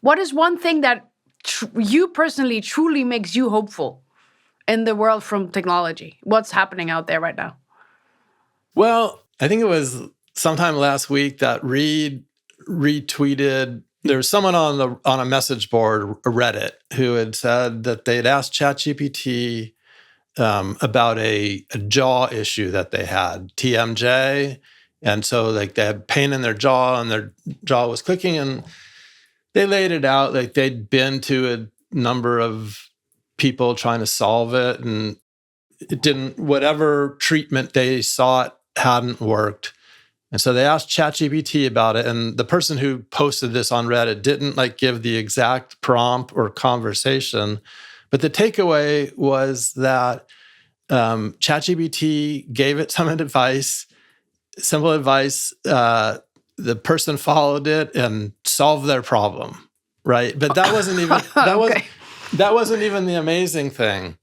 What is one thing that you personally truly makes you hopeful in the world from technology? What's happening out there right now? Well, I think it was sometime last week that Reed retweeted. There was someone on a message board, a Reddit, who had said that they had asked ChatGPT about a jaw issue that they had, TMJ. And so like they had pain in their jaw and their jaw was clicking, and they laid it out like they'd been to a number of people trying to solve it, and it didn't, whatever treatment they sought hadn't worked. And so they asked ChatGPT about it, and the person who posted this on Reddit didn't like give the exact prompt or conversation, but the takeaway was that ChatGPT gave it some advice, simple advice. The person followed it and solved their problem, right? But that wasn't even that wasn't even the amazing thing.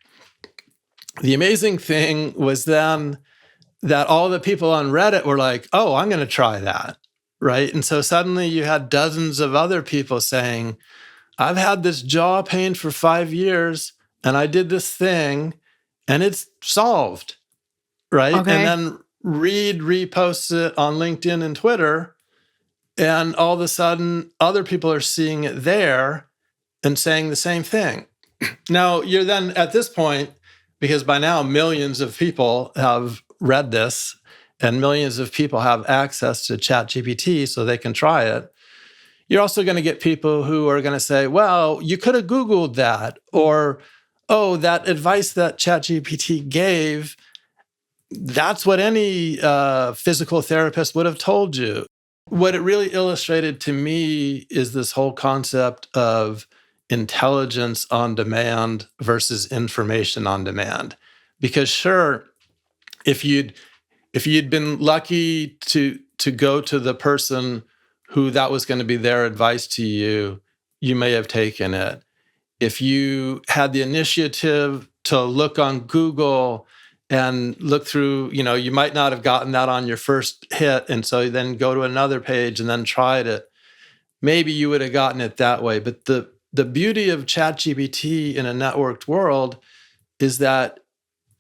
The amazing thing was then that all the people on Reddit were like, "Oh, I'm going to try that," right? And so suddenly you had dozens of other people saying, "I've had this jaw pain for 5 years, and I did this thing, and it's solved," right? Okay. And then Reed reposts it on LinkedIn and Twitter, and all of a sudden, other people are seeing it there and saying the same thing. Now, you're then at this point, because by now millions of people have read this and millions of people have access to ChatGPT so they can try it, you're also going to get people who are going to say, well, you could have Googled that, or, oh, that advice that ChatGPT gave, that's what any physical therapist would have told you. What it really illustrated to me is this whole concept of intelligence on demand versus information on demand. Because sure, if you'd been lucky to go to the person who that was going to be their advice to you, you may have taken it. If you had the initiative to look on Google and look through, you might not have gotten that on your first hit, and so then go to another page and then tried it. Maybe you would have gotten it that way. But the beauty of ChatGPT in a networked world is that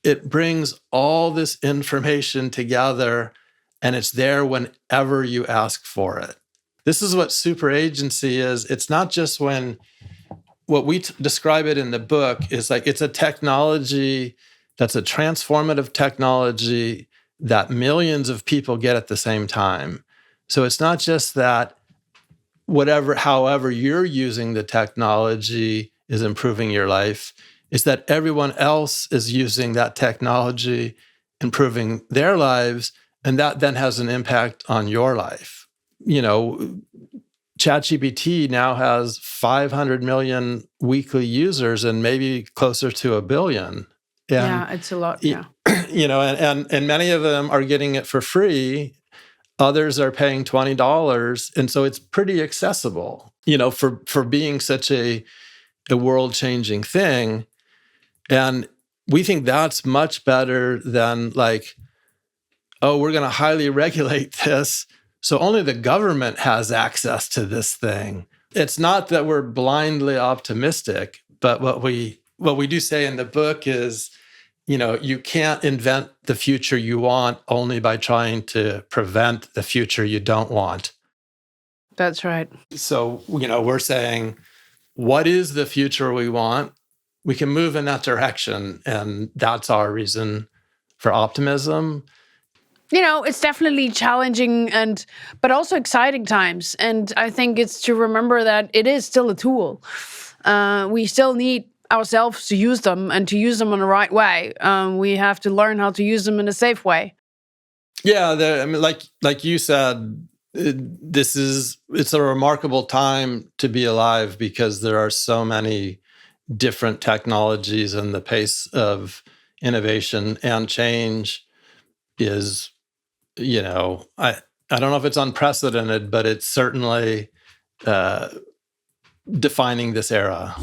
it brings all this information together, and it's there whenever you ask for it. This is what super agency is. It's not just when, what we describe it in the book is like, it's a technology that's a transformative technology that millions of people get at the same time. So it's not just that however you're using the technology is improving your life. It's that everyone else is using that technology, improving their lives, and that then has an impact on your life. ChatGPT now has 500 million weekly users and maybe closer to 1 billion. Yeah, it's a lot. Yeah. And many of them are getting it for free. Others are paying $20. And so it's pretty accessible, for being such a world-changing thing. And we think that's much better than like, oh, we're going to highly regulate this, so only the government has access to this thing. It's not that we're blindly optimistic, but what we do say in the book is, you can't invent the future you want only by trying to prevent the future you don't want. That's right. So, we're saying, what is the future we want? We can move in that direction. And that's our reason for optimism. It's definitely challenging but also exciting times. And I think it's to remember that it is still a tool. We still need ourselves to use them and to use them in the right way. We have to learn how to use them in a safe way. Yeah, like you said, it's a remarkable time to be alive because there are so many different technologies, and the pace of innovation and change is, I don't know if it's unprecedented, but it's certainly defining this era.